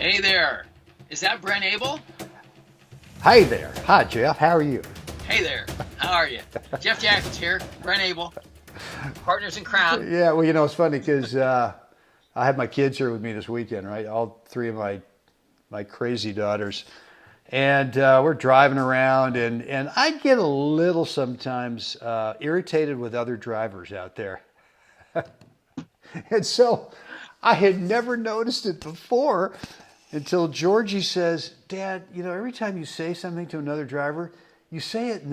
Hey there. Is that Brent Abel? Hey there. Hi, Jeff. How are you? Hey there. How are you? Jeff Jacklich here. Brent Abel. Partners in crime. Yeah, well, it's funny because I had my kids here with me this weekend, right? All three of my crazy daughters. And we're driving around, and I get a little sometimes irritated with other drivers out there. And so I had never noticed it before until Georgie says, Dad, every time you say something to another driver, you say it in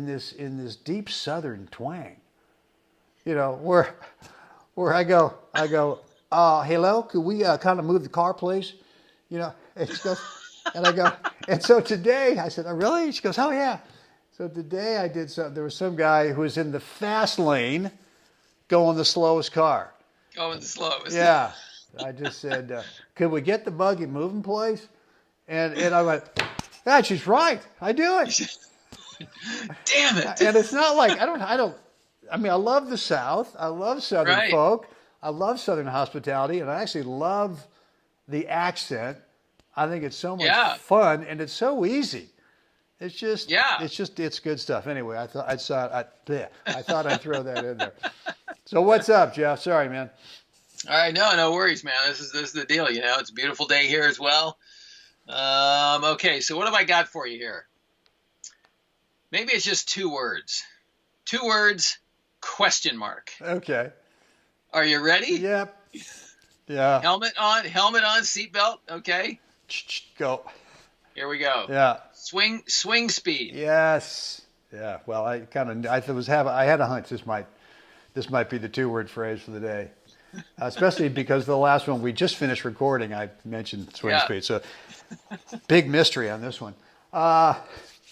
this deep Southern twang. Where I go, hello, could we kind of move the car, please? And she goes, and I go, and so today I said, oh, really? She goes, oh, yeah. So today I did something. There was some guy who was in the fast lane going the slowest car. Going the slowest. Yeah. I just said, could we get the buggy moving, please? And I went, yeah, she's right. I do it. Damn it. And it's not like, I love the South. I love Southern folk. I love Southern hospitality. And I actually love the accent. I think it's so much fun, and it's so easy. It's just, it's good stuff. Anyway, I thought I'd throw that in there. So what's up, Jeff? Sorry, man. All right, no worries, man. This is the deal. It's a beautiful day here as well. Okay, so what have I got for you here? Maybe it's just 2 words. 2 words, question mark. Okay. Are you ready? Yep. Yeah. Helmet on, seatbelt. Okay. Go. Here we go. Yeah. Swing speed. Yes. Yeah. Well, I had a hunch this might be the 2-word phrase for the day, especially because the last one we just finished recording, I mentioned swing speed. So big mystery on this one.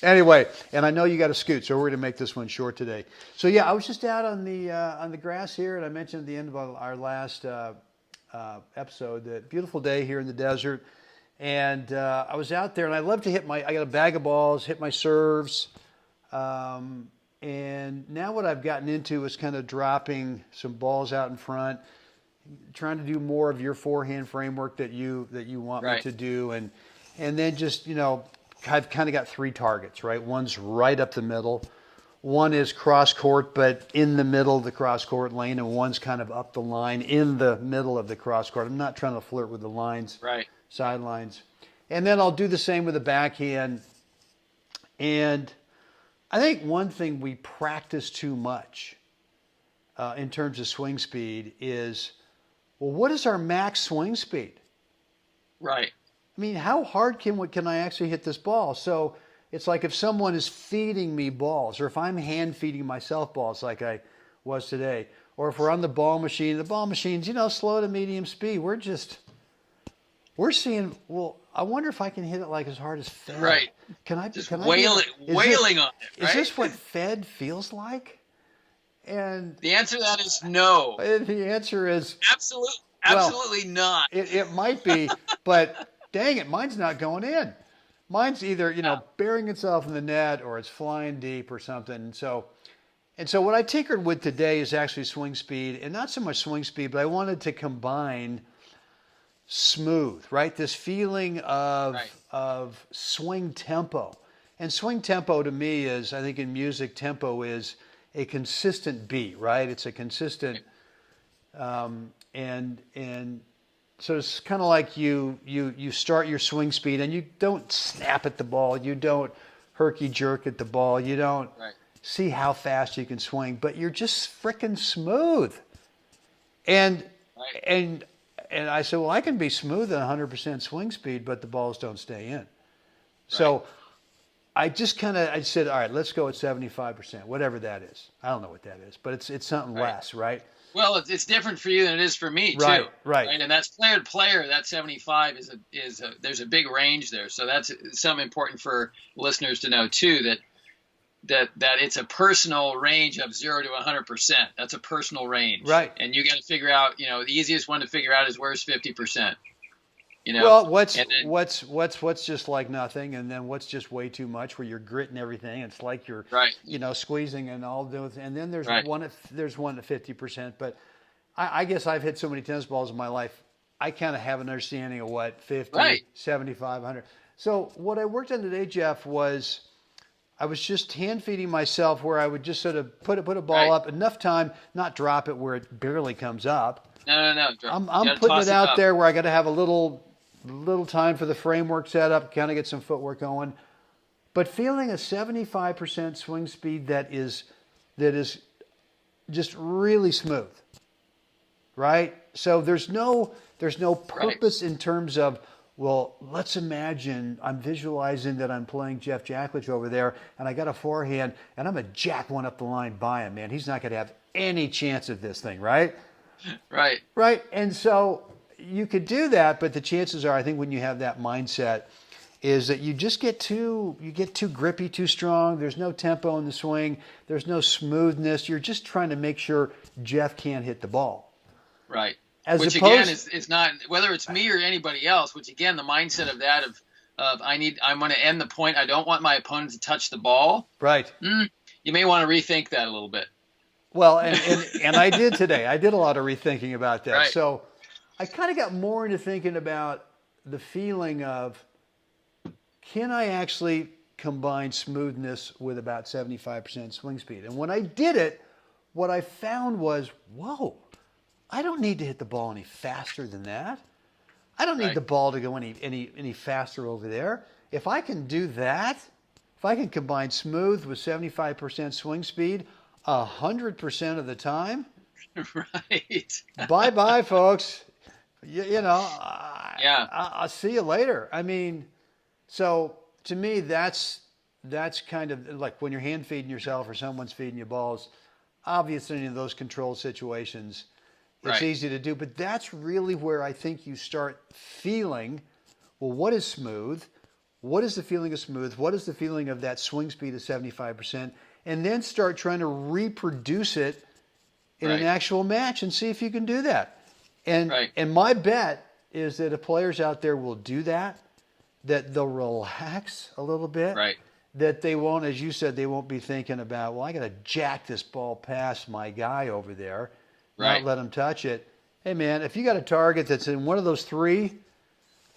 Anyway, and I know you got to scoot, so we're going to make this one short today. So yeah, I was just out on the grass here, and I mentioned at the end of our last episode that beautiful day here in the desert. And I was out there, and I love to I got a bag of balls, hit my serves. And now what I've gotten into is kind of dropping some balls out in front, trying to do more of your forehand framework that you want me to do. And then just, I've kind of got 3 targets, right? One's right up the middle. One is cross court, but in the middle of the cross court lane, and one's kind of up the line in the middle of the cross court. I'm not trying to flirt with the lines. Right. Sidelines. And then I'll do the same with the backhand. And I think one thing we practice too much in terms of swing speed is, well, what is our max swing speed? Right. I mean, how hard can I actually hit this ball? So it's like if someone is feeding me balls, or if I'm hand feeding myself balls like I was today, or if we're on the ball machine's, slow to medium speed, we're seeing, well, I wonder if I can hit it like as hard as Fed. Right. Can I wailing on it, right? Is this what Fed feels like? And the answer to that is no. The answer is absolutely not. It might be, but dang it, mine's not going in. Mine's either, burying itself in the net or it's flying deep or something. And so what I tinkered with today is actually swing speed, and not so much swing speed, but I wanted to combine smooth, right? This feeling of swing tempo. And swing tempo to me is, I think in music, tempo is a consistent beat, right? It's a consistent, and so it's kind of like you start your swing speed and you don't snap at the ball, you don't herky jerk at the ball, you don't see how fast you can swing, but you're just frickin' smooth. And I said, well, I can be smooth at 100% swing speed, but the balls don't stay in. So I just I said, all right, let's go at 75%, whatever that is. I don't know what that is, but it's something less, right? Well, it's different for you than it is for me, too. Right. And that's player to player. That 75 there's a big range there. So that's something important for listeners to know, too, that it's a personal range of 0 to 100%. That's a personal range. Right. And you got to figure out, the easiest one to figure out is where's 50%. Well, what's just like nothing, and then what's just way too much, where you're gritting everything. It's like you're, squeezing and all those. And then there's one at 50%. But I guess I've hit so many tennis balls in my life. I kind of have an understanding of what 50, Right. 75, 100. So what I worked on today, Jeff, was I was just hand feeding myself where I would just sort of put a ball Right. up enough time, not drop it where it barely comes up. No. I'm You gotta putting toss it out up. there where I got to have a little time for the framework set up, kind of get some footwork going. But feeling a 75% swing speed that is just really smooth, right? So there's no purpose in terms of, well, let's imagine I'm visualizing that I'm playing Jeff Jacklich over there, and I got a forehand, and I'm gonna jack one up the line by him. Man, he's not gonna have any chance at this thing, right? Right. Right. And so you could do that, but the chances are, I think, when you have that mindset, is that you just get too grippy, too strong. There's no tempo in the swing. There's no smoothness. You're just trying to make sure Jeff can't hit the ball. Right. As Which opposed, again is not, whether it's me or anybody else. Which again, the mindset of that of I'm going to end the point. I don't want my opponent to touch the ball. right. You may want to rethink that a little bit. Well, and I did today. I did a lot of rethinking about that. Right. So I kind of got more into thinking about the feeling of, can I actually combine smoothness with about 75% swing speed? And when I did it, what I found was, whoa, I don't need to hit the ball any faster than that. I don't need Right. the ball to go any faster over there. If I can do that, if I can combine smooth with 75% swing speed 100% of the time, Right. bye-bye, folks. Yeah. I'll see you later. I mean, so to me, that's kind of like when you're hand feeding yourself or someone's feeding you balls. Obviously, in those controlled situations, it's Right. easy to do. But that's really where I think you start feeling, well, what is smooth? What is the feeling of smooth? What is the feeling of that swing speed of 75%? And then start trying to reproduce it in an Right. actual match and see if you can do that. And Right. and my bet is that if players out there will do that, that they'll relax a little bit. Right. That they won't, as you said, they won't be thinking about, well, I got to jack this ball past my guy over there, Right. not let him touch it. Hey, man, if you got a target that's in one of those three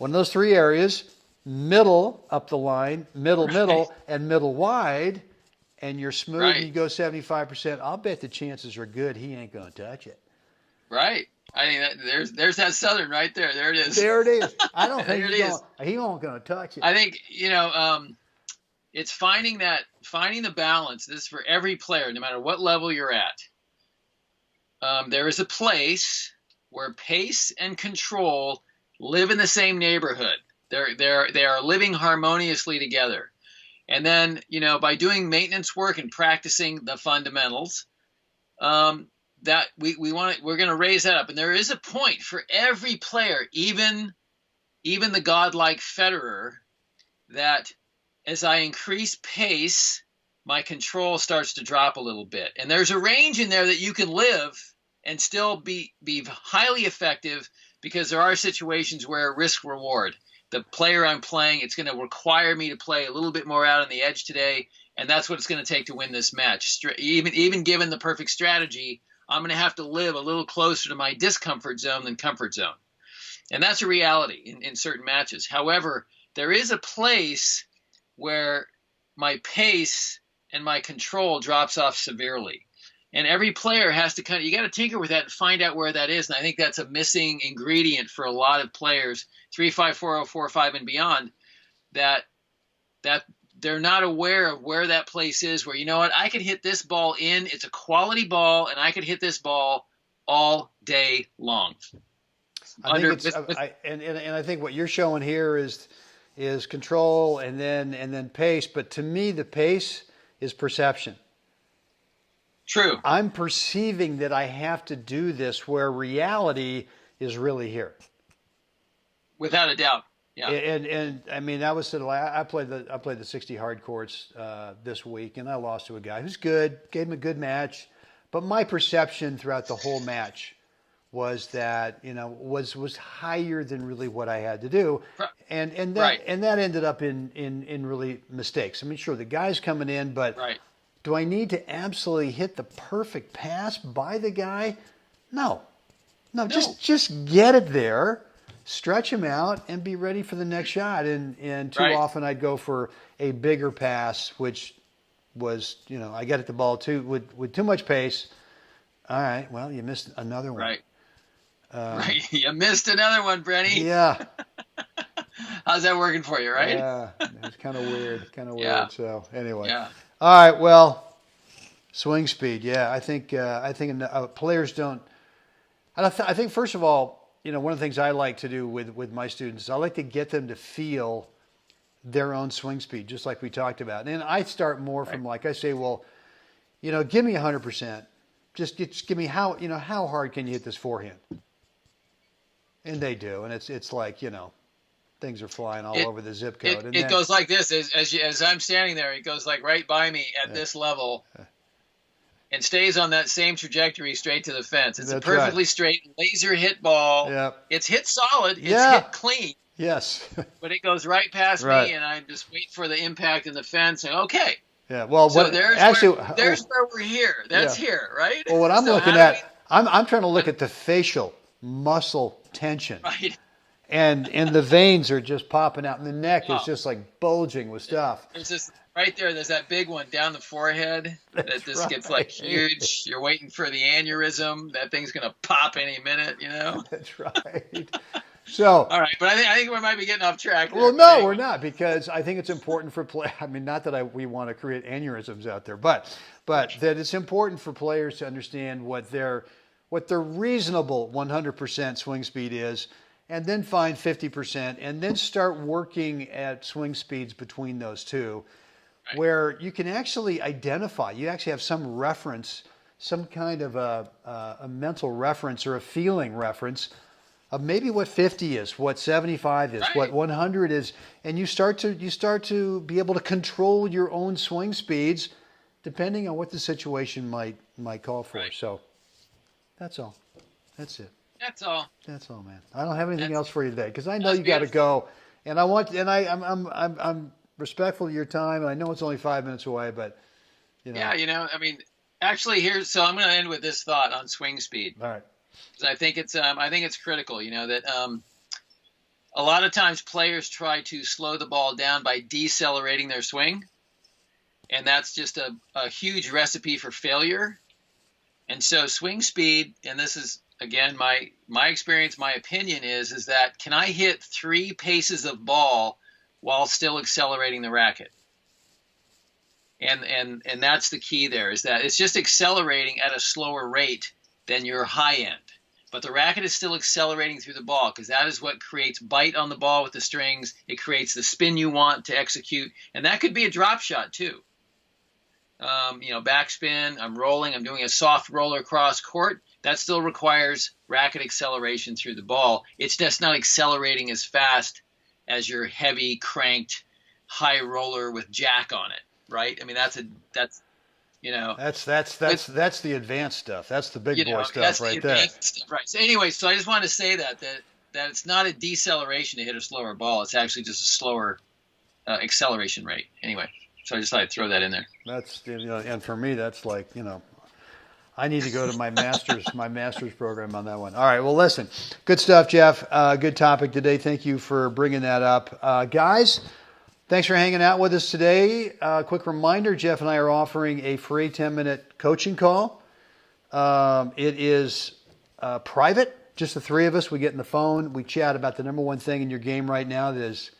areas, middle up the line, middle, and middle wide, and you're smooth Right. and you go 75%, I'll bet the chances are good he ain't going to touch it. Right. I think there's that Southern right there. There it is. There it is. I don't think There it is. he won't going to touch it. I think it's finding the balance. This is for every player, no matter what level you're at. There is a place where pace and control live in the same neighborhood. They are living harmoniously together. And then, by doing maintenance work and practicing the fundamentals, that we're going to raise that up. And there is a point for every player, even the godlike Federer, that as I increase pace, my control starts to drop a little bit. And there's a range in there that you can live and still be highly effective, because there are situations where risk reward. The player I'm playing, it's going to require me to play a little bit more out on the edge today, and that's what it's going to take to win this match. Even given the perfect strategy, I'm going to have to live a little closer to my discomfort zone than comfort zone. And that's a reality in certain matches. However, there is a place where my pace and my control drops off severely. And every player has to you got to tinker with that and find out where that is. And I think that's a missing ingredient for a lot of players, 3, 5, 4, 0, 4, 5 and beyond, that they're not aware of where that place is, where, I could hit this ball in, it's a quality ball, and I could hit this ball all day long. I think what you're showing here is control and then pace. But to me, the pace is perception. True. I'm perceiving that I have to do this, where reality is really here. Without a doubt. Yeah. And I mean, that was I played the 60 hard courts this week, and I lost to a guy who's good, gave him a good match, but my perception throughout the whole match was that was higher than really what I had to do, and that ended up in really mistakes. I mean, sure, the guy's coming in, but right. Do I need to absolutely hit the perfect pass by the guy? No. Just get it there. stretch them out, and be ready for the next shot. And too Right. often I'd go for a bigger pass, which was, I got at the ball with too much pace. All right, well, you missed another one. Right. Right. You missed another one, Brenny. Yeah. How's that working for you, right? Yeah, it's kind of weird. Yeah. So anyway. Yeah. All right, well, swing speed. Yeah, I think players don't. I think first of all, one of the things I like to do with my students is I like to get them to feel their own swing speed, just like we talked about. And I start more from like I say, well, give me 100%. Just give me how hard can you hit this forehand? And they do, and it's like things are flying all over the zip code. It goes like this as I'm standing there. It goes like right by me at this level, and stays on that same trajectory straight to the fence. It's That's a perfectly right. straight laser hit ball. Yep. It's hit solid. It's Yeah. hit clean. Yes. But it goes right past Right. me, and I just wait for the impact in the fence. And okay. Yeah. Well, So what there's where we're here. That's Yeah. here, right? Well, what I'm So looking how do at, I'm trying to look at the facial muscle tension. Right. And the veins are just popping out, and the neck is Oh. just like bulging with stuff. There's this right there. There's that big one down the forehead that just right. gets like huge. You're waiting for the aneurysm. That thing's gonna pop any minute, That's right. So, All right, but I think we might be getting off track there. well, but no, anyway. we're not, because I think it's important for play. I mean, not that we want to create aneurysms out there, but that it's important for players to understand what their reasonable 100% swing speed is, and then find 50%, and then start working at swing speeds between those two, Right. where you can actually identify. You actually have some reference, some kind of a mental reference or a feeling reference of maybe what 50 is, what 75 is, Right. what 100 is, and you start to be able to control your own swing speeds depending on what the situation might call for. Right. So that's all. That's it. That's all. That's all, man. I don't have anything That's- else for you today because I know that's you got to beautiful. go, and I'm respectful of your time, and I know it's only 5 minutes away, but Yeah, I mean, actually, so I'm going to end with this thought on swing speed. All right. 'Cause I think it's critical, that a lot of times players try to slow the ball down by decelerating their swing, and that's just a huge recipe for failure. And so swing speed, and this is again my experience, my opinion is that can I hit 3 paces of ball while still accelerating the racket? And that's the key there, is that it's just accelerating at a slower rate than your high end. But the racket is still accelerating through the ball, because that is what creates bite on the ball with the strings. It creates the spin you want to execute. And that could be a drop shot too. Backspin, I'm rolling, I'm doing a soft roller across court. That still requires racket acceleration through the ball. It's just not accelerating as fast as your heavy cranked high roller with jack on it, right? I mean, that's the advanced stuff. That's the big boy stuff that's right the there. advanced stuff, right? So anyway, so I just wanted to say that it's not a deceleration to hit a slower ball. It's actually just a slower acceleration rate. Anyway, so I just thought I'd throw that in there. That's and for me, that's like I need to go to my master's program on that one. All right, well, listen, good stuff, Jeff. Good topic today. Thank you for bringing that up, guys. Thanks for hanging out with us today. Quick reminder, Jeff and I are offering a free 10-minute coaching call. It is private, just the 3 of us. We get in the phone. We chat about the number one thing in your game right now that is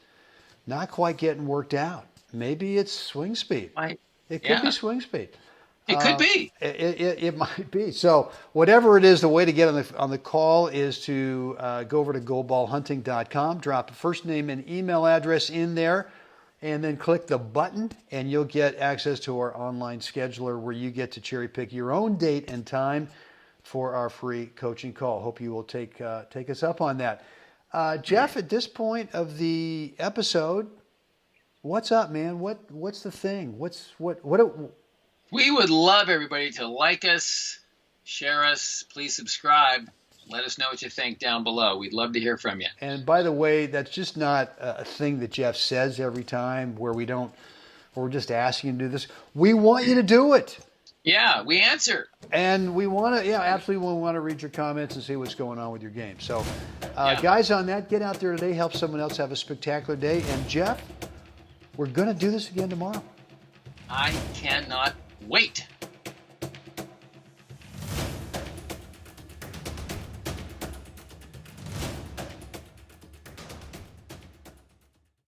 not quite getting worked out. Maybe it's swing speed. It could be swing speed. It could be. It might be. So whatever it is, the way to get on the call is to go over to goalballhunting.com, drop a first name and email address in there, and then click the button, and you'll get access to our online scheduler where you get to cherry pick your own date and time for our free coaching call. Hope you will take us up on that. Jeff, at this point of the episode, what's up, man? What's the thing? What? We would love everybody to like us, share us, please subscribe. Let us know what you think down below. We'd love to hear from you. And by the way, that's just not a thing that Jeff says every time where we're just asking him to do this. We want you to do it. Yeah, we answer. And we want to, absolutely we want to read your comments and see what's going on with your game. So, Yeah. guys, on that, get out there today, help someone else have a spectacular day. And Jeff, we're going to do this again tomorrow. I cannot wait.